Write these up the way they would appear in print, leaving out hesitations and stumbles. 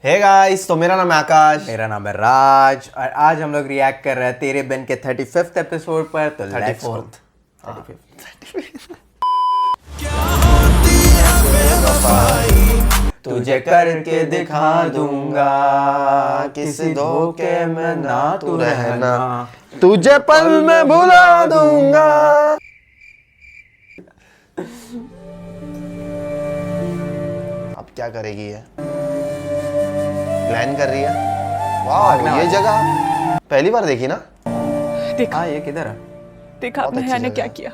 Hey guys, तो मेरा नाम है आकाश। मेरा नाम है राज और आज हम लोग रिएक्ट कर रहे हैं तेरे बिन के 35th एपिसोड पर। तो 34th। तुझे करके दिखा दूंगा किसी धोखे में ना तू रहना, तुझे पल में भुला दूंगा। अब क्या करेगी ये? प्लान कर रही है। वाह, ये जगह पहली बार देखी ना? देखा हाँ, ये किधर है? देखा बहुत आपने अच्छी हया ने जगह क्या है। किया।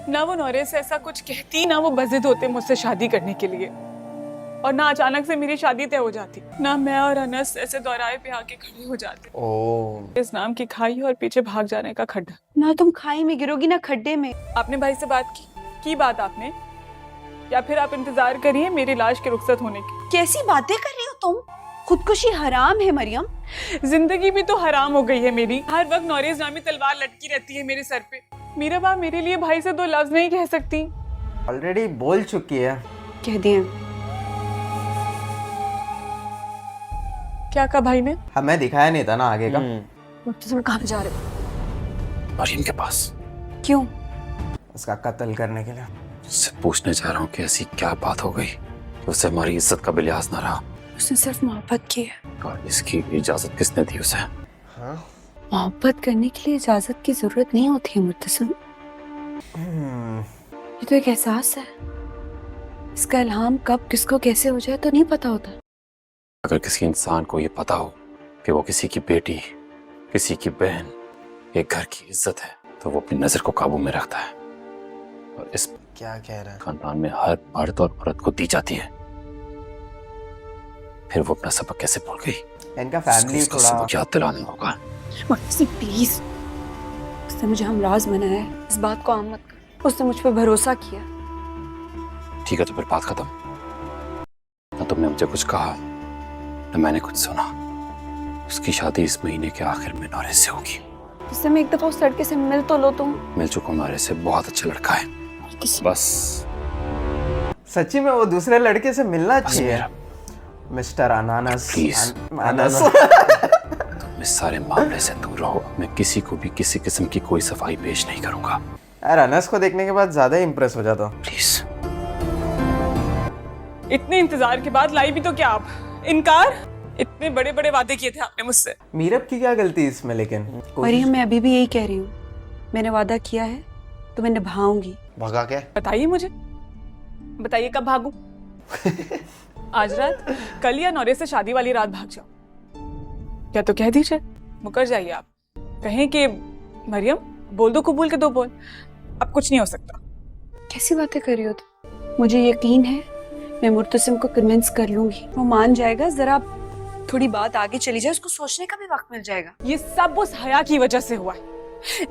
ना वो नौरे से ऐसा कुछ कहती, ना वो बजिद होते मुझसे शादी करने के लिए, और ना अचानक से मेरी शादी तय हो जाती, ना मैं और अनस ऐसे दोराए पे आके खड़े हो जाते। ओह, इस नाम की खाई और पीछे भाग जाने का खड्डा। ना तुम खाई में गिरोगी ना खड्डे में। आपने भाई से बात की बात आपने, या फिर आप इंतजार करिए मेरी लाश के रुखसत होने की। कैसी बातें कर रही हो तुम? खुदकुशी हराम है मरियम। जिंदगी भी तो हराम हो गई है मेरी। हर वक्त नौरेज नामी तलवार लटकी रहती है मेरे सर पे। मेरा बाप मेरे लिए भाई से दो लफ्ज नहीं कह सकती। ऑलरेडी बोल चुकी है। कह दिए। क्या कहा भाई ने? हमें दिखाया नहीं था ना आगे का। तुम कहाँ जा रहे हो? मरियम के पास क्यों? उसका कत्ल करने के लिए। उससे पूछने जा रहा हूँ कि ऐसी क्या बात हो गई कि उससे हमारी इज्जत का भी लिहाज ना रहा, उसने सिर्फ मोहब्बत की है। और इसकी इजाजत किसने दी उसे? हाँ? मोहब्बत करने के लिए इजाजत की जरूरत नहीं होती है मुर्तसिम। ये तो एक एहसास है। इसका इल्हाम कब किसको कैसे हो जाए तो नहीं पता होता। अगर किसी इंसान को ये पता हो कि वो किसी की बेटी, किसी की बहन, एक घर की इज्जत है, तो वो अपनी नजर को काबू में रखता है, और इस क्या कह रहा है? खानदान में हर मर्द और औरत को दी जाती है। फिर वो अपना सबक कैसे भूल गई? इनका फैमिली उसको थोड़ा सबक याद दिलाना होगा। मुर्तसिम प्लीज, उसने मुझे हमराज बनाया है, इस बात को आम मत कर। उसने मुझ पर भरोसा किया। ठीक है, तो फिर बात खत्म। ना तुमने मुझे कुछ कहा, ना मैंने कुछ सुना। उसकी शादी इस महीने के आखिर में नौरे से होगी। उससे मैं एक दफा उस लड़के से मिल तो लो तुम। मिल चुका हूं नौरे से, बहुत अच्छा लड़का है। बस सच्ची में वो दूसरे लड़के से मिलना बस चाहिए। मेरा मिस्टर अनानस। प्लीज अनानस। तुम इस सारे मामले से दूर रहो। मैं किसी को भी किसी किस्म की कोई सफाई पेश नहीं करूंगा। यार, अनस को देखने के बाद ज्यादा ही इंप्रेस हो जाता हूँ। प्लीज। इतने इंतजार के बाद लाई भी तो क्या आप? इनकार? इतने बड़े बड़े वादे किए थे आपने मुझसे। मीरब की क्या गलती है इसमें? लेकिन मरियम, मैं अभी भी यही कह रही हूँ, मैंने वादा किया है तो मैं निभाऊंगी। भगा के? बताइए मुझे, बताइए कब भागूं? आज रात, कल या नौरे से शादी वाली रात भाग जाओ। या तो कह दीजिए, मुकर जाइए आप। कहें कि मरियम बोल दो कबूल के दो बोल, अब कुछ नहीं हो सकता। कैसी बातें कर रही हो तुम? मुझे यकीन है मैं मुर्तसिम को कन्विंस कर लूंगी, वो मान जाएगा। जरा थोड़ी बात आगे चली जाए, उसको सोचने का भी वक्त मिल जाएगा। ये सब उस हया की वजह से हुआ है।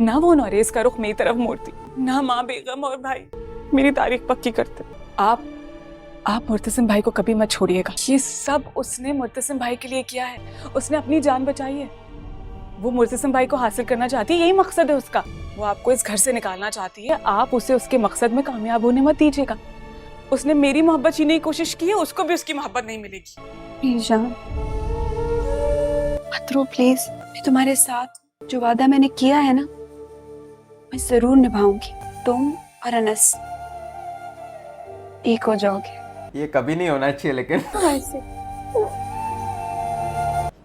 ना वो नौरेज का रुख मेरी तरफ मोड़ती, ना माँ बेगम और भाई मेरी तारीख पक्की करते। आप मुर्तसिम भाई को कभी मत छोड़िएगा। ये सब उसने मुर्तसिम भाई के लिए किया है। उसने अपनी जान बचाई है। वो मुर्तसिम भाई को हासिल करना चाहती है, यही मकसद है उसका। वो आपको इस घर से निकालना चाहती है। आप उसे उसके मकसद में कामयाब होने मत दीजिएगा। उसने मेरी मोहब्बत छीनने की कोशिश की है, उसको भी उसकी मोहब्बत नहीं मिलेगी। प्लीज जान, मत रो प्लीज। मैं तुम्हारे साथ जो वादा मैंने किया है ना, मैं जरूर निभाऊंगी। तुम और अनस एक हो जाओगे। ये कभी नहीं होना चाहिए। लेकिन ऐसे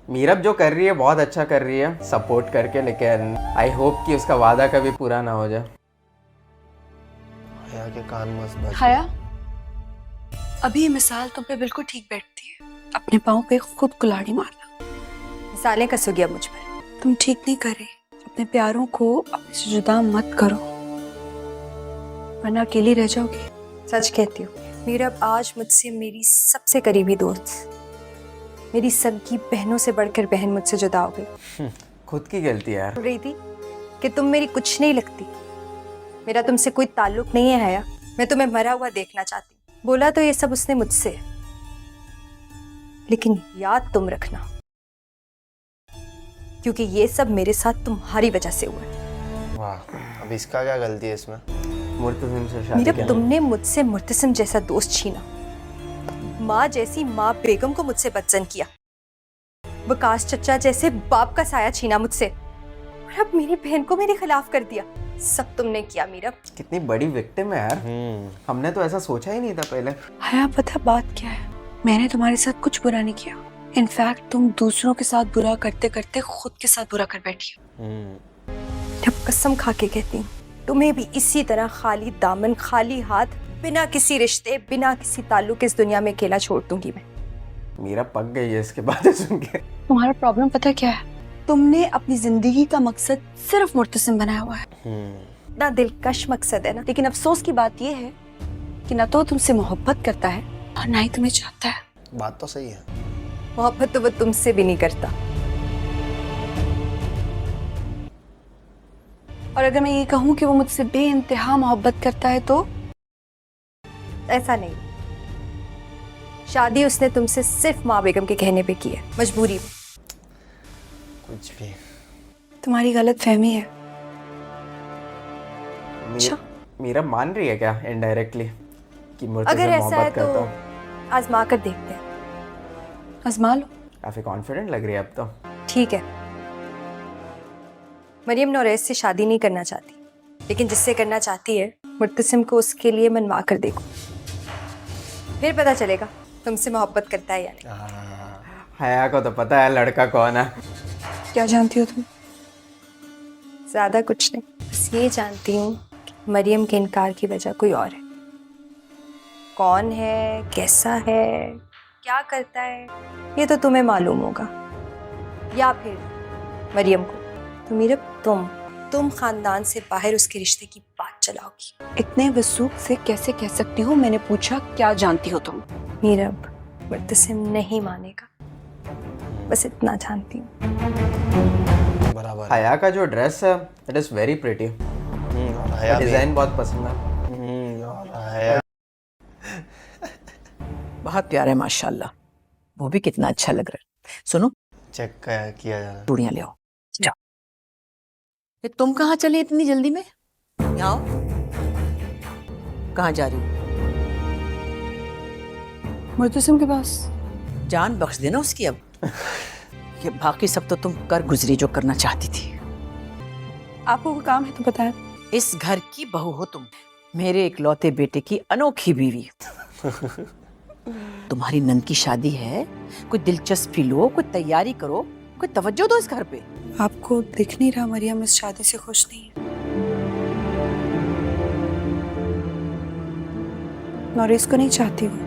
मीरब जो कर रही है बहुत अच्छा कर रही है, सपोर्ट करके। लेकिन आई होप कि उसका वादा कभी पूरा ना हो जाए। हया के कान मस्त बज। हया, अभी ये मिसाल तुम पे बिल्कुल ठीक बैठती है। अपने पाँव पे खुद कुल्हाड़ी मारना। मिसालें कसोगी अब मुझ पर। तुम ठीक नहीं कर रही। अपने प्यारों को अपने से जुदा मत करो, वरना अकेली रह जाओगी। सच कहती हूँ, मीरब आज मुझसे मेरी सबसे करीबी दोस्त, मेरी सबकी बहनों से बढ़कर बहन मुझसे जुदा हो गई। खुद की गलती है यार। बोल रही थी कि तुम मेरी कुछ नहीं लगती, मेरा तुमसे कोई ताल्लुक नहीं है हया, मैं तुम्हें मरा हुआ देखना चाहती हूँ। बोला तो ये सब उसने मुझसे, लेकिन याद तुम रखना, क्योंकि ये सब मेरे साथ तुम्हारी वजह से हुआ है। वाह, अब इसका क्या गलती है इसमें? मुर्तसिम से शादी मीरब, करना। तुमने मुझसे मुर्तसिम जैसा दोस्त छीना। माँ जैसी माँ बेगम को मुझसे बदजन किया, वकास चचा जैसे बाप का साया छीना मुझसे, और अब मेरी बहन को मेरे खिलाफ कर दिया। सब तुमने किया मीरब। कितनी बड़ी विक्टिम है यार। हमने तो ऐसा सोचा ही नहीं था पहले। हया पता बात क्या है, मैंने तुम्हारे साथ कुछ बुरा नहीं किया। इनफैक्ट तुम दूसरों के साथ बुरा करते करते खुद के साथ बुरा कर बैठी हो। अब कसम खा के कहती हूँ, तुम्हें भी इसी तरह खाली दामन खाली हाथ बिना किसी रिश्ते बिना किसी ताल्लुक इस दुनिया में अकेला छोड़ दूंगी मैं। मीरा पक गई है इसके बातें सुन के। तुम्हारा प्रॉब्लम पता क्या है, तुमने अपनी जिंदगी का मकसद सिर्फ मुर्तसिम बनाया हुआ है। ना दिलकश मकसद है ना। लेकिन अफसोस की बात यह है कि ना तो तुमसे मोहब्बत करता है और ना ही तुम्हें चाहता है। बात तो सही है। मोहब्बत तो वो तुमसे भी नहीं करता। और अगर मैं ये कहूँ कि वो मुझसे बेइंतहा मोहब्बत करता है तो ऐसा नहीं, शादी उसने तुमसे सिर्फ माँ बेगम के कहने पे की है, मजबूरी में। कुछ भी तुम्हारी गलत फहमी है। मीरा मान रही है क्या इनडायरेक्टली कि मुर्तज़ा अगर ऐसा है मोहब्बत तो करता हूँ? आजमा कर देखते हैं। आजमा लो। काफी कॉन्फिडेंट लग रही है अब तो। ठीक है, मरियम नौरेस से शादी नहीं करना चाहती, लेकिन जिससे करना चाहती है मुर्तसिम को उसके लिए मनवा कर देखो, फिर पता चलेगा तुमसे मोहब्बत करता है या नहीं। हया को तो पता है लड़का कौन है। क्या जानती हो तुम? ज्यादा कुछ नहीं, बस ये जानती हूँ कि मरियम के इनकार की वजह कोई और है। कौन है, कैसा है, क्या करता है, ये तो तुम्हें मालूम होगा, या फिर मरियम को। तो मीरा तुम खानदान से बाहर उसके रिश्ते की बात चलाओगी। इतने वसूख से कैसे कह सकती हो? मैंने पूछा क्या जानती हो तुम? मीरब मुर्तसिम नहीं मानेगा, बस इतना जानती हूँ। बराबर। हया का जो ड्रेस है इट इज वेरी प्रिटी। और हया भी। डिजाइन बहुत पसंद है। और हया बहुत प्यारा है माशाल्लाह। वो भी कितना अच्छा लग रहा है। सुनो, चेक किया जा रहा है। चूड़ियां ले आओ, जाओ। ये तुम कहाँ चले इतनी जल्दी में? यहाँ आओ। कहाँ जा रही हो? मुर्तसिम के पास। जान बख्श देना उसकी अब। ये बाकी सब तो तुम कर गुजरी जो करना चाहती थी। आपको कोई काम है तो बताएं। इस घर की बहू हो तुम, मेरे इकलौते बेटे की अनोखी बीवी। तुम्हारी नंद की शादी है, कोई दिलचस्पी लो, कोई तैयारी करो, कोई तवज्जो दो इस घर पे। आपको दिख नहीं रहा मरियम इस शादी से खुश नहीं है? नौरेस को नहीं चाहती हूँ।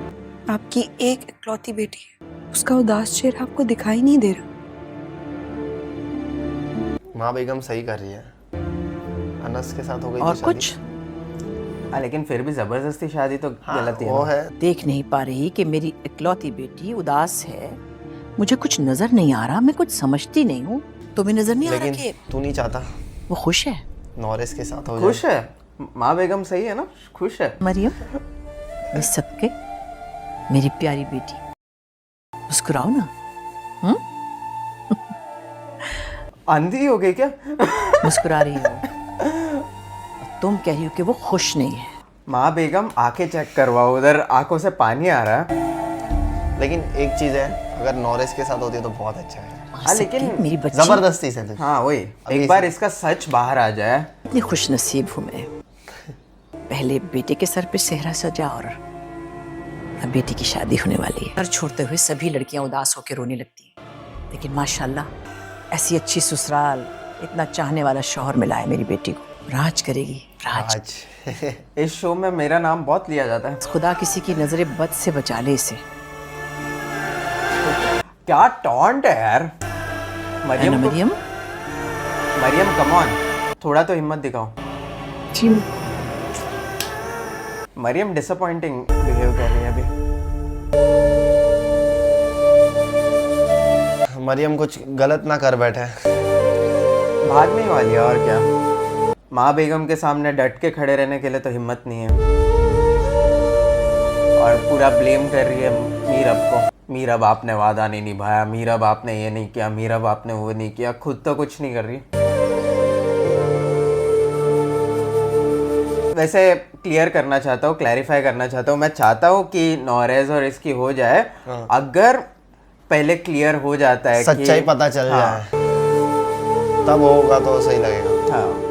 आपकी एक इकलौती बेटी है, उसका उदास चेहरा आपको दिखाई नहीं दे रहा। माँ बेगम सही कर रही है। अनस के साथ हो गई और थी कुछ शादी। लेकिन फिर भी जबरदस्ती शादी तो गलत ही है वो ना। है। देख नहीं पा रही कि मेरी इकलौती बेटी उदास है? मुझे कुछ नजर नहीं आ रहा, मैं कुछ समझती नहीं हूँ। तुम्हें नजर नहीं आ रहा लेकिन कि तू नहीं चाहता वो खुश है? नौरेस के साथ हो खुश जाए? है माँ बेगम, सही है ना, खुश है। मरियम, मैं सबके मेरी प्यारी बेटी, मुस्कुराओ ना। अंधी हो गई क्या? मुस्कुरा रही हो। तुम कह रही हो कि वो खुश नहीं है। माँ बेगम आंखें चेक करवाओ, उधर आंखों से पानी आ रहा है। लेकिन एक चीज है, अगर नौरेस के साथ होती है तो बहुत अच्छा है। हाँ, लेकिन मेरी बच्ची जबरदस्ती से तो। हाँ वही, अभी एक बार इसका सच बाहर आ जाए। इतनी खुश नसीब हूँ मैं। पहले बेटे के सर पे सेहरा सजा और अब बेटी की शादी होने वाली है। घर छोड़ते हुए सभी लड़कियां उदास होकर रोने लगती हैं, लेकिन माशाल्लाह ऐसी अच्छी ससुराल, इतना चाहने वाला शौहर मिला है मेरी बेटी को। राज करेगी, राज। आज इस शो में मेरा नाम बहुत लिया जाता है। खुदा किसी की नजरे बद से बचा ले इसे। क्या टॉन्ट है यार। है ना मरियम मरियम? मरियम कम ऑन, थोड़ा तो हिम्मत दिखाओ। जी मरियम डिसअपॉइंटिंग बिहेव कर रही है अभी। मरियम कुछ गलत ना कर बैठे। भागने वाली है और क्या। माँ बेगम के सामने डट के खड़े रहने के लिए तो हिम्मत नहीं है, और पूरा ब्लेम कर रही है मीरब को। मीरब आपने वादा नहीं निभाया, मीरब आपने ये नहीं किया, मीरब आपने वो नहीं किया। खुद तो कुछ नहीं कर रही। वैसे क्लियर करना चाहता हूँ, क्लैरिफाई करना चाहता हूँ, मैं चाहता हूँ कि नॉरेज और इसकी हो जाए, अगर पहले क्लियर हो जाता है सच्चाई पता चल जाए तब होगा तो सही लगेगा। हाँ।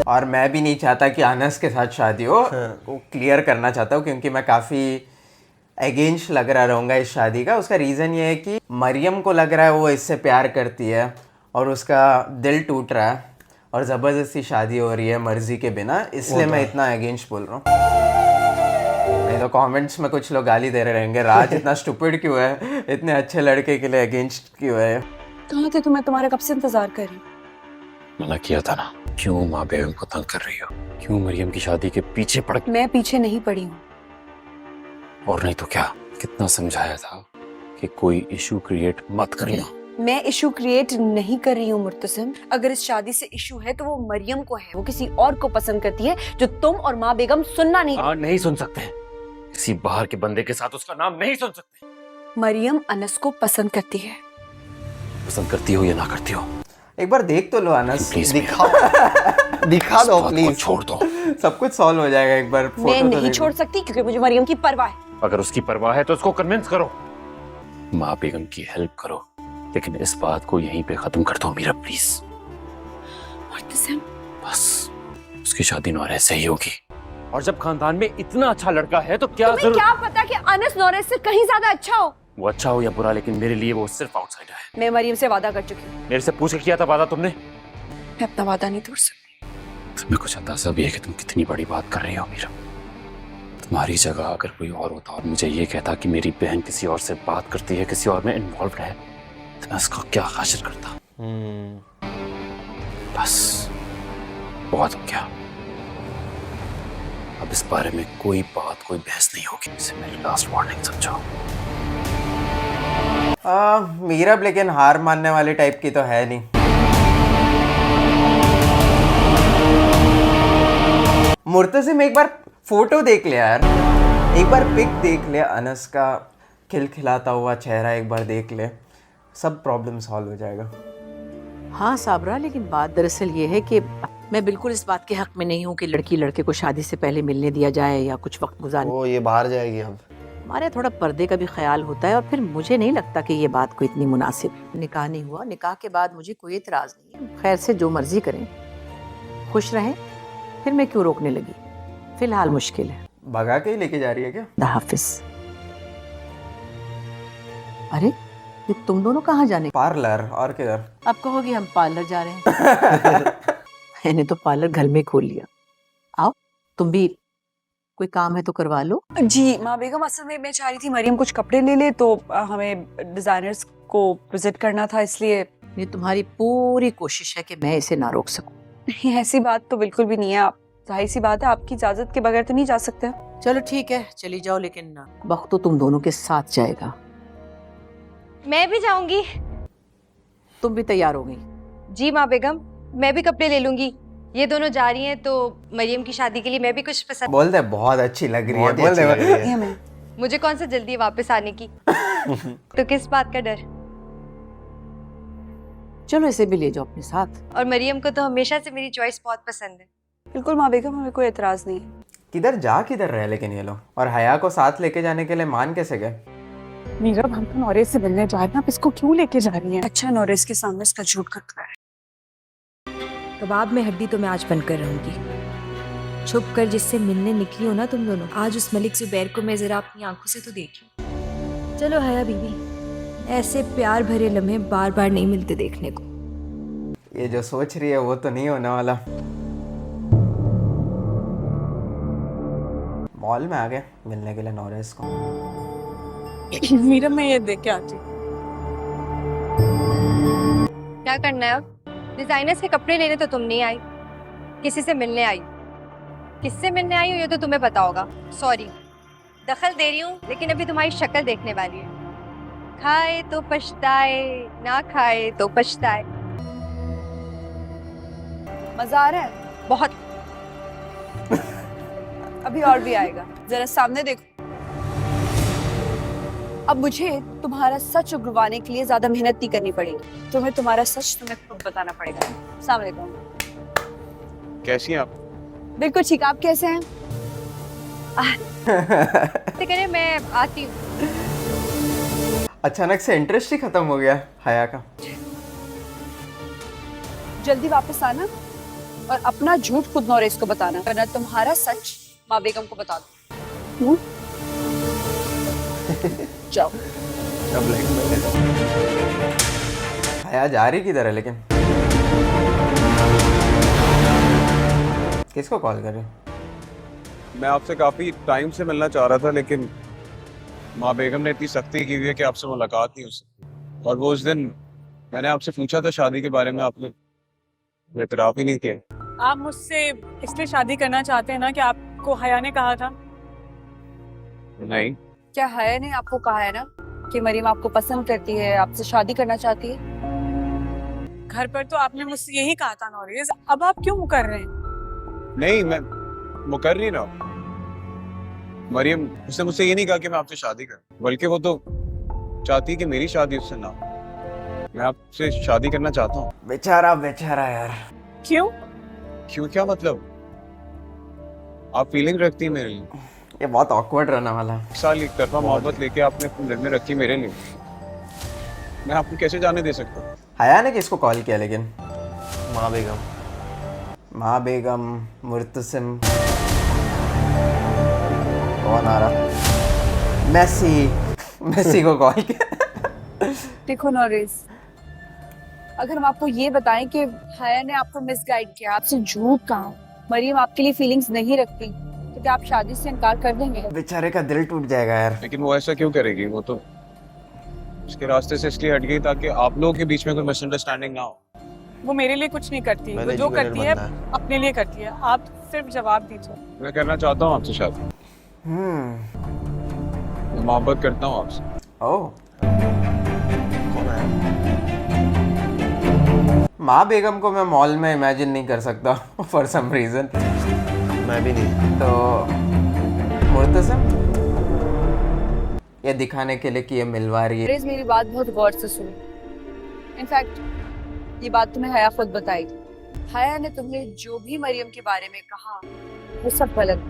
और मैं भी नहीं चाहता कि अनस के साथ शादी हो, वो क्लियर करना चाहता हूँ क्योंकि मैं काफ़ी अगेंस्ट लग रहा रहूँगा इस शादी का। उसका रीज़न ये है कि मरियम को लग रहा है वो इससे प्यार करती है और उसका दिल टूट रहा है और ज़बरदस्ती शादी हो रही है मर्जी के बिना, इसलिए मैं इतना अगेंस्ट बोल रहा हूँ। नहीं तो कमेंट्स में कुछ लोग गाली दे रहे रहेंगे, राज इतना स्टूपिड क्यों है, इतने अच्छे लड़के के लिए अगेंस्ट क्यों है। कहाँ थे तुम? मैं तुम्हारा कब से इंतजार कर रही हूँ। मना किया था ना, क्यों माँ बेगम को तंग कर रही हो, क्यों मरियम की शादी के पीछे पड़। मैं पीछे नहीं पड़ी हूँ। और नहीं तो क्या, कितना समझाया था कि कोई इशू क्रिएट मत करना। मैं इशू क्रिएट नहीं कर रही हूँ मुर्तसिम। अगर इस शादी से इशू है तो वो मरियम को है, वो किसी और को पसंद करती है जो तुम और माँ बेगम सुनना नहीं। नहीं सुन सकते, किसी बाहर के बंदे के साथ उसका नाम नहीं सुन सकते। मरियम अनस को पसंद करती है। पसंद करती हो या ना करती हो, एक बार देख तो लो अनस, प्लीज दिखाओ दिखा दो प्लीज, छोड़ दो। सब कुछ सॉल्व हो जाएगा एक बार। मैं नहीं छोड़ सकती क्योंकि मुझे मरियम की परवाह है। अगर उसकी परवाह है तो उसको कन्विंस करो, माँ बेगम की हेल्प करो, लेकिन इस बात को यहीं पे खत्म कर दो मीरा प्लीज। मुर्तसिम, बस उसकी शादी नौरेज से ही होगी, और जब खानदान में इतना अच्छा लड़का है तो क्या तुम्हें क्या पता कि अनस नौरेज से कहीं ज्यादा अच्छा हो। वो अच्छा हो या बुरा, लेकिन मेरे लिए वो सिर्फ आउटसाइडर है। मैं मरियम से वादा कर चुकी हूँ। मेरे से पूछ के किया था वादा तुमने? मैं अपना वादा नहीं तोड़ सकती। तुम्हें कुछ अंदाजा भी है कि तुम कितनी बड़ी बात कर रही हो मीरा? तुम्हारी जगह अगर कोई और होता और मुझे ये कहता कि मेरी बहन किसी और से बात करती है, किसी और में इन्वॉल्व है, तो मैं उसका क्या हासिल करता। बस बहुत हो गया, अब इस बारे में कोई बात, कोई बहस नहीं होगी। इसे मेरी लास्ट वार्निंग समझो। मीरा लेकिन हार मानने वाले टाइप की तो है नहीं। मुर्तसिम एक बार फोटो देख ले यार, एक बार पिक देख ले, अनस का खिलखिलाता हुआ चेहरा एक बार देख ले, सब प्रॉब्लम सॉल्व हो जाएगा। हाँ साबरा, लेकिन बात दरअसल ये है कि मैं बिल्कुल इस बात के हक में नहीं हूँ कि लड़की लड़के को शादी से पहले मिलने दिया जाए या कुछ वक्त गुजारने। वो ये बाहर जाएगी अब। हमारे थोड़ा पर्दे का भी ख्याल होता है, और फिर मुझे नहीं लगता कि ये बात कोई इतनी मुनासिब। निकाह नहीं हुआ, निकाह के बाद मुझे कोई एतराज नहीं है। खैर से जो मर्जी करें, खुश रहें, फिर मैं क्यों रोकने लगी। फिलहाल मुश्किल है। भगा के ही लेके जा रही है क्या? हाफिज। अरे ये तुम दोनों कहाँ जाने? पार्लर, और किधर? अब कहोगे हम पार्लर जा रहे हैं। मैंने तो पार्लर घर में खोल लिया। आओ तुम भी, कोई काम है तो करवा लो। जी माँ बेगम, असल में मैं चाह रही थी मरियम कुछ कपड़े ले ले, तो हमें डिजाइनर्स को विजिट करना था, इसलिए। ये तुम्हारी पूरी कोशिश है कि मैं इसे ना रोक सकूं। नहीं, ऐसी बात तो बिल्कुल भी नहीं है। आप, जाहिर सी बात है, आपकी इजाजत के बगैर तो नहीं जा सकते। चलो ठीक है, चली जाओ, लेकिन वक्त तो तुम दोनों के साथ जाएगा। मैं भी जाऊंगी। तुम भी तैयार हो गई? जी माँ बेगम, मैं भी कपड़े ले लूंगी। ये दोनों जा रही हैं तो मरियम की शादी के लिए मैं भी कुछ पसंद। बोल दे बहुत अच्छी लग रही है, बहुत ही बोल अच्छी लग रही दे। है। मुझे कौन सा जल्दी है वापस आने की। तो किस बात का डर। चलो इसे भी ले जाओ अपने साथ। और मरियम को तो हमेशा से मेरी चॉइस बहुत पसंद है। बिल्कुल माँ बेगम, हमें कोई एतराज नहीं है। किधर रहे लेकिन ये लोग, और हया को साथ लेके जाने के लिए मान कैसे गए? मीरा, हम तो नौरेज से मिलने जा रहे हैं, आप इसको क्यों लेके जा रही हैं? अच्छा, नौरेज के सामने इसका झूठ करता है। कबाब में हड्डी तो मैं आज बंद कर रहूंगी। छुप कर जिससे मिलने निकली हो ना तुम दोनों, आज उस मलिक जुबैर को मैं जरा अपनी आंखों से तो देख लूं। चलो हया बीबी, ऐसे प्यार भरे लम्हे बार बार नहीं मिलते देखने को। ये जो सोच रही है वो तो नहीं होने वाला। मॉल में आ गए मिलने के लिए नौरेज को। मीरा, मैं ये देख के आती। क्या करना है अब? डिजाइनर्स के कपड़े लेने तो तुम नहीं आई, किसी से मिलने आई। किससे मिलने आई हो ये तो तुम्हें पता होगा। सॉरी, दखल दे रही हूँ, लेकिन अभी तुम्हारी शक्ल देखने वाली है। खाए तो पछताए, ना खाए तो पछताए। मजा आ रहा है बहुत। अभी और भी आएगा, जरा सामने देखो। अब मुझे तुम्हारा सच उगलवाने के लिए ज्यादा मेहनत नहीं करनी पड़ेगी। तुम्हें तुम्हारा सच तुम्हें खुद बताना पड़ेगा। सामने देखो। कैसी हैं आप? बिल्कुल ठीक। आप कैसे हैं? करें, मैं आती हूँ। अचानक से इंटरेस्ट ही खत्म हो गया हया का। जल्दी वापस आना और अपना झूठ खुद नौरेस को बताना, वरना तुम्हारा सच माँ बेगम को बता दो। जाओ। अब हया जा रही किधर है लेकिन? किसको कॉल कर रही हो? मैं आपसे काफ़ी टाइम से मिलना चाह रहा था, लेकिन माँ बेगम ने इतनी सख्ती की हुई है कि आपसे मुलाकात नहीं हो सकती। और वो उस दिन मैंने आपसे पूछा था शादी के बारे में, आपने एतराफ़ ही नहीं किया। आप मुझसे इसलिए शादी करना चाहते हैं ना कि आपको हया ने कहा था? नहीं, क्या हया ने आपको कहा है ना कि मरीम आपको पसंद करती है, आपसे शादी करना चाहती है? घर पर तो आपने मुझसे यही कहा था नौरेज, अब आप क्यों मुकर रहे हैं? नहीं, मैं मुकर नहीं रहा। मरियम, उसने मुझसे ये नहीं कहा कि मैं आपसे शादी करूं, बल्कि वो तो चाहती है कि मेरी शादी उससे ना हो। मैं आपसे शादी करना चाहता हूँ। बेचारा बेचारा यार। क्यों? क्यों? क्या मतलब? आप फीलिंग रखती है मेरे लिए? ये बहुत ऑकवर्ड रहने वाला है। साल एक तरफा मोहब्बत लेके आपने अपने दिल में रखी मेरे लिए, मैं आपको कैसे जाने दे सकता हूँ? हया ने किसको कॉल किया लेकिन? माँ बेगम। माँ बेगम, मुर्तसिम, कौन आ रहा? मेसी को कॉल किया। देखो नौरेस, अगर हम आपको ये बताएं कि हया ने आपको मिसगाइड किया, आपसे झूठ कहा, मरियम आपके लिए फीलिंग्स नहीं रखती, तो क्या आप शादी से इनकार कर देंगे? बेचारे का दिल टूट जाएगा यार। लेकिन वो ऐसा क्यों करेगी? वो तो उसके रास्ते से इसलिए हट गई ताकि आप लोगों के बीच में कोई मिसअंडरस्टैंडिंग ना हो। वो मेरे लिए कुछ नहीं करती, वो मैंने जो जीवन करती है बनना अपने लिए करती है। आप सिर्फ जवाब दीजिए। मैं करना चाहता हूँ आपसे शादी, मैं मोहब्बत करता हूँ आपसे। ओह, कौन है? माँ बेगम को मैं मॉल में इमेजिन नहीं कर सकता फॉर सम रीजन। मैं भी नहीं। तो मुर्तसिम ये दिखाने के लिए कि ये मिलवा रही है। नौरेस, मेरी बात बहुत गौर से सुनो। इनफैक्ट ये बात तुम्हें हया खुद बताई। हया ने तुम्हें जो भी मरियम के बारे में कहा वो सब गलत,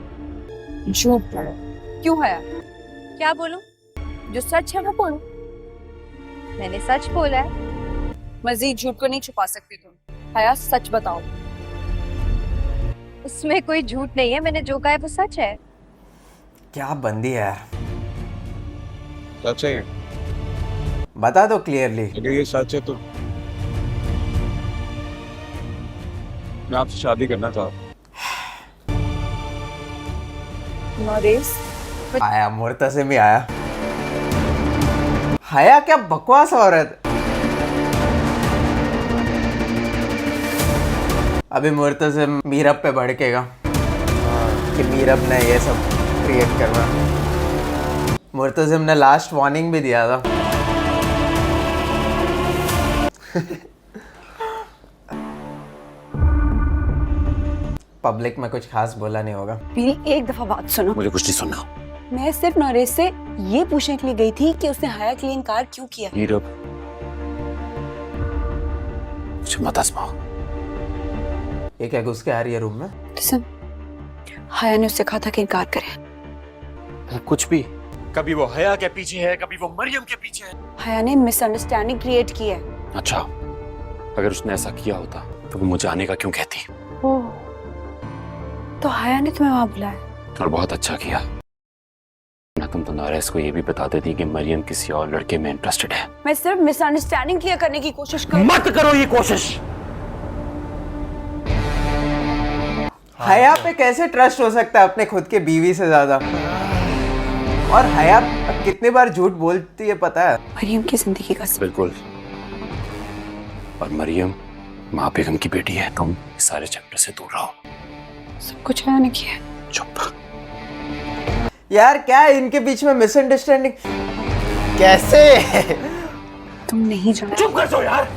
झूठ है। क्यों हया? क्या बोलूं? जो सच है वो बोलो। मैंने सच बोला है। मजीद झूठ को नहीं छुपा सकती तुम। हया, सच बताओ। उसमें कोई झूठ नहीं है, मैंने जो कहा है वो सच है। क्या बंदी है यार, सच है ये? बता दो क्लियरली। अगर ये सच है तो मैं आपसे शादी करना चाहता हूँ। नौरेस, आया मुर्तसिम ही आया। हया क्या बकवास औरत। अभी मुर्तसिम मीरब पे भड़केगा कि मीरब ने ये सब क्रिएट करना। मुर्तसिम ने लास्ट वार्निंग भी दिया था। पब्लिक में कुछ खास बोला नहीं होगा। मेरी एक दफा बात सुनो। मुझे कुछ नहीं सुनना। मैं सिर्फ नौरेस से ये पूछने के लिए गई थी कि उसने हया के लिए इनकार क्यों किया। मीरब, मुझे मत आजमाओ। ये क्या घुस के आ रही है रूम में? सुन, हया ने उससे कहा था कि इनकार करे। कुछ भी। कभी वो हया के पीछे है, कभी वो मरियम के पीछे है। हया ने मिसअंडरस्टैंडिंग क्रिएट की है। अच्छा, अगर उसने ऐसा किया होता तो वो मुझे आने का क्यों कहती? ओह, तो हया ने तुम्हें वहां बुलाया? और बहुत अच्छा किया ना। तुम तो नौरेस को ये भी बता देती कि मरियम किसी और लड़के में इंटरेस्टेड है। मैं सिर्फ मिसअंडरस्टैंडिंग क्लियर करने की कोशिश कर। मत करो ये कोशिश। हया पे कैसे ट्रस्ट हो सकता है अपने खुद के बीवी से ज्यादा? और हया कितनी बार झूठ बोलती है पता है? मरियम की जिंदगी का बिल्कुल। और मरियम माँ बेगम की बेटी है। तुम इस सारे चैप्टर से दूर रहो। सब कुछ हया ने किया है। चुप। यार क्या है इनके बीच में मिसअंडरस्टैंडिंग? कैसे? तुम नहीं जानते। चुप कर दो यार।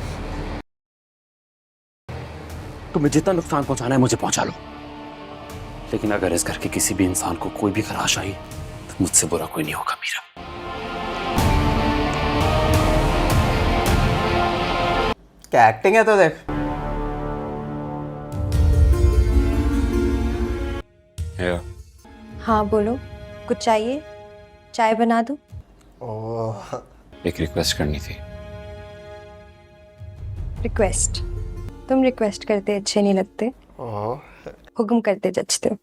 तुम्हें जितना नुकसान पहुंचाना है मुझे पहुंचा लो, लेकिन अगर इस घर के किसी भी इंसान को कोई भी खराश आई तो मुझसे बुरा कोई नहीं होगा मीरा। क्या एक्टिंग है तो देख। हाँ बोलो, कुछ चाहिए? चाय बना दूँ? ओह, एक रिक्वेस्ट करनी थी। रिक्वेस्ट? तुम रिक्वेस्ट करते अच्छे नहीं लगते, ओह, हुक्म करते जचते हो।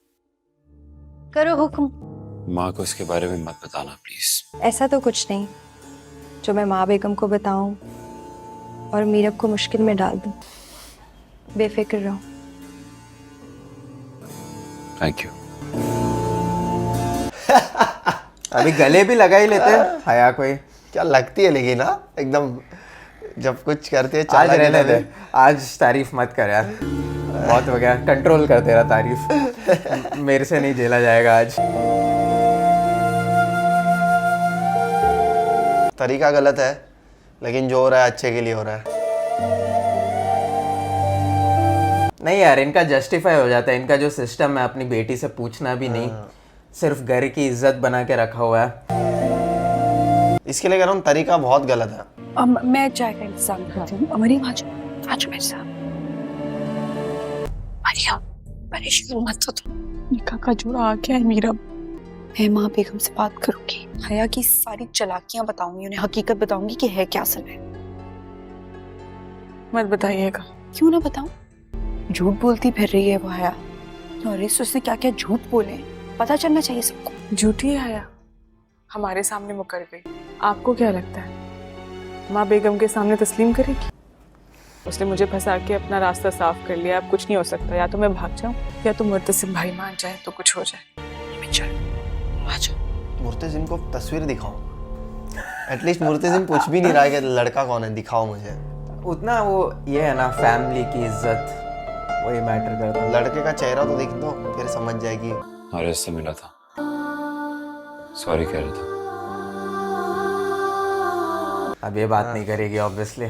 करो हुक्म। माँ को इसके बारे में मत बताना प्लीज। ऐसा तो कुछ नहीं जो मैं माँ बेगम को बताऊं और मीरब को मुश्किल में डाल दूं। बेफिक्र रहो। Thank you. अभी गले भी लगा ही लेते हैं हया को ही। क्या लगती है लेकिन ना एकदम, जब कुछ करते हैं आज चालाकी रहने दे, लगे। आज तारीफ मत कर यार, बहुत हो गया। कंट्रोल कर तेरा तारीफ, मेरे से नहीं झेला जाएगा आज। तरीका गलत है, लेकिन जो हो रहा है अच्छे के लिए हो रहा है। नहीं यार, इनका जस्टिफाई हो जाता है। इनका जो सिस्टम है अपनी बेटी से पूछना भी नहीं, सिर्फ घर की इज्जत बना के रखा हुआ है। इसके लिए कह रहा हूँ तरीका बहुत गलत है। मैं चाय का इंतजाम करती हूँ। मरियम आ जाओ, आ जाओ मेरे साथ। मरियम, परेशान मत हो तुम। निकाह का जोड़ा आ गया है मीरब। मैं माँ बेगम से बात करूंगी, हया की सारी चालाकियां बताऊंगी, उन्हें हकीकत बताऊंगी कि है क्या असल में। मत बताइएगा। क्यों ना बताऊं? झूठ बोलती फिर रही है वो हया। और उसने क्या क्या झूठ बोले, पता चलना चाहिए सबको। झूठी है हया, हमारे सामने मुकर गई। आपको क्या लगता है माँ बेगम के सामने तस्लीम करेगी? उसने मुझे फंसा के अपना रास्ता साफ कर लिया। अब कुछ नहीं हो सकता, या तो मैं भाग जाऊं या तो मुर्तसिम भाई मान जाए तो कुछ हो जाए। चल आ जाओ। मुर्तजिम को तस्वीर दिखाओ। एटलीस्ट मुर्तजिम पूछ भी नहीं रहा है कि लड़का कौन है, दिखाओ मुझे। उतना वो ये है ना, फैमिली की इज्जत, वही मैटर करता है। लड़के का चेहरा तो देख दो, फिर समझ जाएगी। आरएस से मिला था, सॉरी कह रहा था। अब ये बात नहीं करेगी ऑब्वियसली।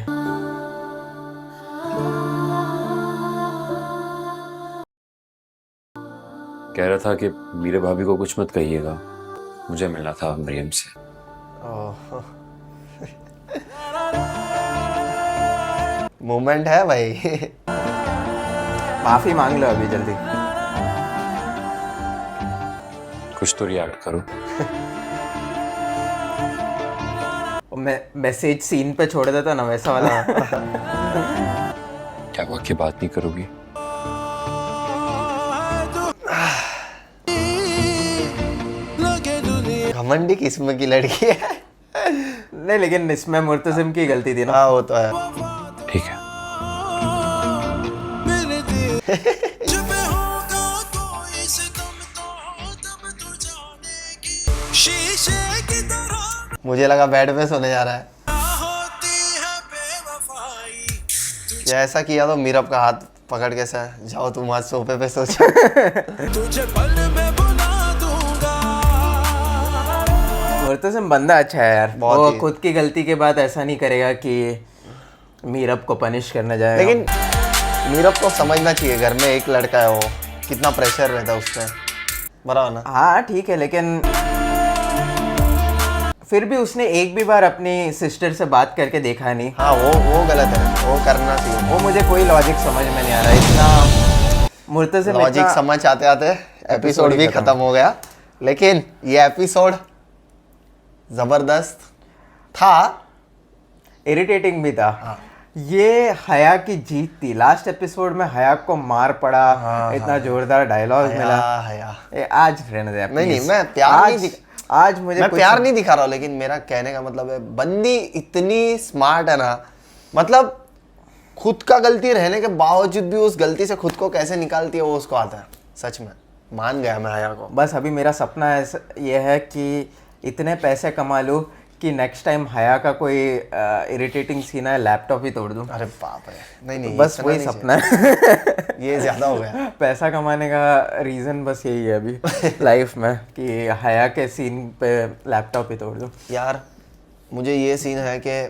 कह रहा था कि मेरे भाभी को कुछ मत कहिएगा, मुझे मिलना था मरियम से। मोमेंट है भाई। माफी मांग लो अभी जल्दी। कुछ तो रिएक्ट करो। मैं मैसेज सीन पे छोड़ देता ना, वैसा वाला। क्या वाकई बात नहीं करोगी? घमंडी किस्म की लड़की है। नहीं, लेकिन इसमें मुर्तसिम की गलती थी ना। हाँ वो तो है। ठीक है। मुझे लगा बेड पे सोने जा रहा है। या ऐसा किया तो मीरब का हाथ पकड़ के से जाओ तुम आज सोफे पे सो जाओ। मुर्तसिम बंदा अच्छा है यार, बहुत वो ही। खुद की गलती के बाद ऐसा नहीं करेगा कि मीरब को पनिश करने जाएगा। लेकिन मीरब को समझना चाहिए, घर में एक लड़का है, वो कितना प्रेशर रहता है उस पर, बराबर ना। हाँ ठीक है, लेकिन फिर भी उसने एक भी बार अपनी सिस्टर से बात करके देखा नहीं। हाँ वो गलत है, वो करना चाहिए। वो मुझे कोई लॉजिक समझ में नहीं आ रहा इतना। मुर्तसिम लॉजिक इतना- समझ आते आते एपिसोड ही भी खत्म। खत्म हो गया। लेकिन ये एपिसोड जबरदस्त था, इरिटेटिंग भी था। ये हया की जीत थी। लास्ट एपिसोड में हया को मार पड़ा, इतना जोरदार डायलॉग मिला। हया। आज रहने दे नहीं please। मैं प्यार नहीं आज मुझे मैं कुछ- प्यार नहीं दिखा रहा हूँ, लेकिन मेरा कहने का मतलब है बंदी इतनी स्मार्ट है ना, मतलब खुद का गलती रहने के बावजूद भी उस गलती से खुद को कैसे निकालती है वो उसको आता है। सच में मान गया मैं हया को। बस अभी मेरा सपना ये है कि इतने पैसे कमा लूँ कि नेक्स्ट टाइम हया का कोई इरिटेटिंग सीन है, लैपटॉप ही तोड़ दूं। अरे बाप रे, नहीं बस इतना वही नहीं सपना है। चाहिए। ये ज्यादा हो गया। पैसा कमाने का रीज़न बस यही है अभी लाइफ में कि हया के सीन पे लैपटॉप ही तोड़ दूं। यार मुझे ये सीन है कि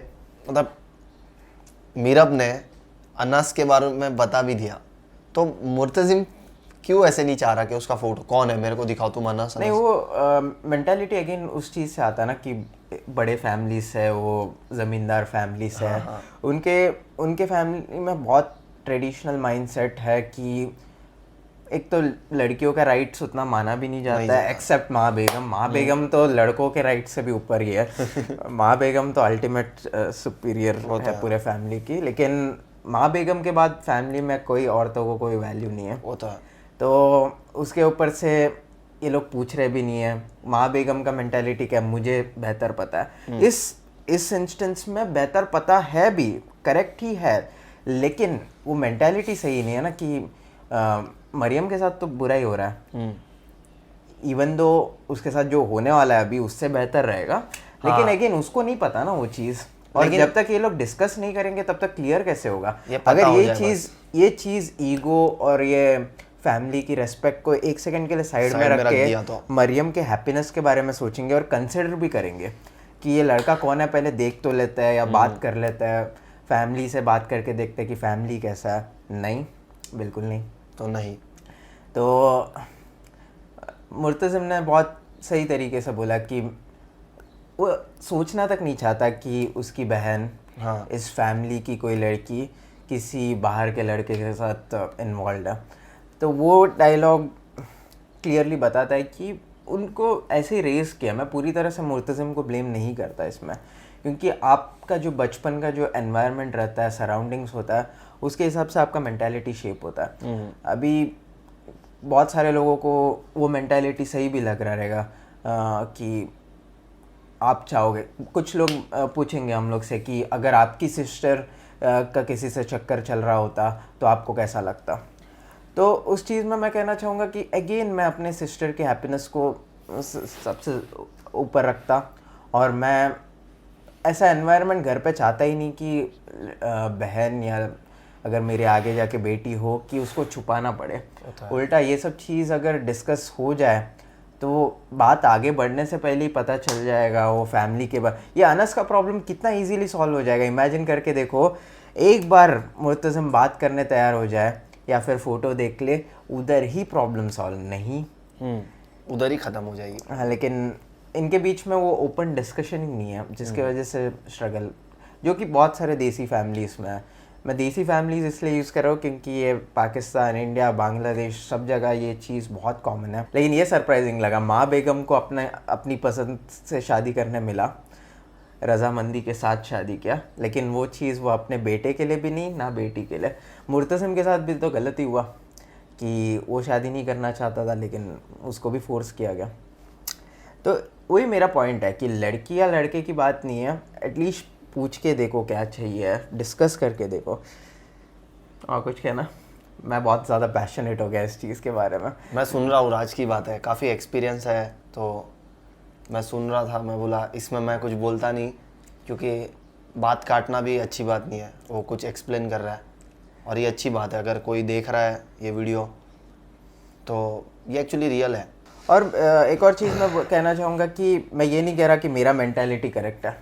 मतलब मीरब ने अनस के बारे में बता भी दिया, तो मुर्तजिम क्यों ऐसे नहीं चाह रहा कि उसका फोटो कौन है मेरे को दिखाओ तुम अनस। नहीं, वो मेंटालिटी अगेन उस चीज़ से आता है ना कि बड़े फैमिली से, वो ज़मींदार फैमिली से है। उनके फैमिली में बहुत ट्रेडिशनल माइंडसेट है कि एक तो लड़कियों का राइट्स उतना माना भी नहीं जाता है एक्सेप्ट माँ बेगम तो लड़कों के राइट से भी ऊपर ही है। माँ बेगम तो अल्टीमेट सुपीरियर है पूरे फैमिली की, लेकिन माँ बेगम के बाद फैमिली में कोई औरतों को कोई वैल्यू नहीं है। वो तो है। तो उसके ऊपर से ये लोग पूछ रहे भी नहीं है। माँ बेगम का मेंटालिटी क्या मुझे बेहतर पता है। इस इंस्टेंस में बेहतर पता है भी, करेक्ट ही है, लेकिन वो मेंटालिटी सही नहीं है ना कि मरियम के साथ तो बुरा ही हो रहा है, इवन दो उसके साथ जो होने वाला है अभी उससे बेहतर रहेगा, लेकिन अगेन उसको नहीं पता ना वो चीज़। और जब तक ये लोग डिस्कस नहीं करेंगे तब तक क्लियर कैसे होगा? अगर ये चीज़ ईगो और ये फैमिली की रेस्पेक्ट को एक सेकंड के लिए साइड में रख के मरियम के हैप्पीनेस के बारे में सोचेंगे और कंसिडर भी करेंगे कि ये लड़का कौन है, पहले देख तो लेता है या बात कर लेता है, फैमिली से बात करके देखते हैं कि फैमिली कैसा है। नहीं, बिल्कुल नहीं। तो मुर्तज़िम ने बहुत सही तरीके से बोला कि वो सोचना तक नहीं चाहता कि उसकी बहन इस फैमिली की कोई लड़की किसी बाहर के लड़के के साथ इन्वॉल्व है। तो वो डायलॉग क्लियरली बताता है कि उनको ऐसे ही रेस किया। मैं पूरी तरह से मुर्तज़िम को ब्लेम नहीं करता इसमें, क्योंकि आपका जो बचपन का जो एनवायरनमेंट रहता है, सराउंडिंग्स होता है, उसके हिसाब से आपका मेंटालिटी शेप होता है। अभी बहुत सारे लोगों को वो मेंटालिटी सही भी लग रहा रहेगा कि आप चाहोगे, कुछ लोग पूछेंगे हम लोग से कि अगर आपकी सिस्टर का किसी से चक्कर चल रहा होता तो आपको कैसा लगता। तो उस चीज़ में मैं कहना चाहूँगा कि अगेन मैं अपने सिस्टर के हैप्पीनेस को सबसे ऊपर रखता, और मैं ऐसा एनवायरनमेंट घर पे चाहता ही नहीं कि बहन या अगर मेरे आगे जाके बेटी हो कि उसको छुपाना पड़े। उल्टा ये सब चीज़ अगर डिस्कस हो जाए तो बात आगे बढ़ने से पहले ही पता चल जाएगा वो फैमिली के बाद। ये अनस का प्रॉब्लम कितना इजीली सॉल्व हो जाएगा, इमेजिन करके देखो। एक बार मुर्तज़िम बात करने तैयार हो जाए या फिर फ़ोटो देख ले, उधर ही प्रॉब्लम सॉल्व नहीं, उधर ही ख़त्म हो जाएगी। हाँ, लेकिन इनके बीच में वो ओपन डिस्कशन ही नहीं है, जिसकी वजह से स्ट्रगल, जो कि बहुत सारे देसी फैमिलीज़ में है। मैं देसी फैमिलीज़ इसलिए यूज़ कर रहा हूँ क्योंकि ये पाकिस्तान, इंडिया, बांग्लादेश सब जगह ये चीज़ बहुत कॉमन है। लेकिन ये सरप्राइजिंग लगा, माँ बेगम को अपनी पसंद से शादी करने मिला, रजामंदी के साथ शादी किया, लेकिन वो चीज़ वो अपने बेटे के लिए भी नहीं, ना बेटी के लिए। मुर्तज़िम के साथ भी तो गलती हुआ कि वो शादी नहीं करना चाहता था, लेकिन उसको भी फोर्स किया गया। तो वही मेरा पॉइंट है कि लड़की या लड़के की बात नहीं है, एटलीस्ट पूछ के देखो क्या चाहिए, डिस्कस करके देखो। और कुछ कहना? मैं बहुत ज़्यादा पैशनेट हो गया इस चीज़ के बारे में। मैं सुन रहा हूँ, राज की बात है, काफ़ी एक्सपीरियंस है, तो मैं सुन रहा था। मैं बोला इसमें मैं कुछ बोलता नहीं, क्योंकि बात काटना भी अच्छी बात नहीं है। वो कुछ एक्सप्लेन कर रहा है और ये अच्छी बात है। अगर कोई देख रहा है ये वीडियो तो ये एक्चुअली रियल है। और एक और चीज़ मैं कहना चाहूँगा कि मैं ये नहीं कह रहा कि मेरा मेंटालिटी करेक्ट है,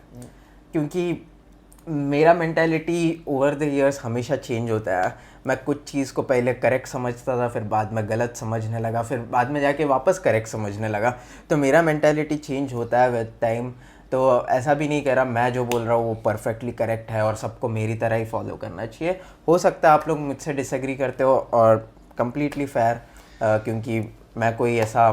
क्योंकि मेरा मेंटालिटी ओवर द इयर्स हमेशा चेंज होता है। मैं कुछ चीज़ को पहले करेक्ट समझता था, फिर बाद में गलत समझने लगा, फिर बाद में जाके वापस करेक्ट समझने लगा। तो मेरा मेंटालिटी चेंज होता है विद टाइम। तो ऐसा भी नहीं कह रहा मैं जो बोल रहा हूँ वो परफेक्टली करेक्ट है और सबको मेरी तरह ही फॉलो करना चाहिए। हो सकता है आप लोग मुझसे डिसएग्री करते हो, और कम्प्लीटली फेयर, क्योंकि मैं कोई ऐसा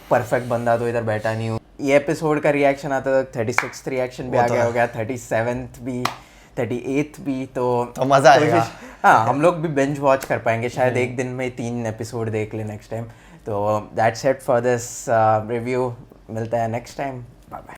परफेक्ट बंदा तो इधर बैठा नहीं हूँ। ये एपिसोड का रिएक्शन आता था, 36th रिएक्शन भी आगे हो गया, 37th भी, 38th भी, तो मज़ा आएगा। हाँ, हम लोग भी बिंज वॉच कर पाएंगे शायद, एक दिन में 3 एपिसोड देख ले नेक्स्ट टाइम। तो that's it for this review. मिलता है नेक्स्ट टाइम, बाय बाय।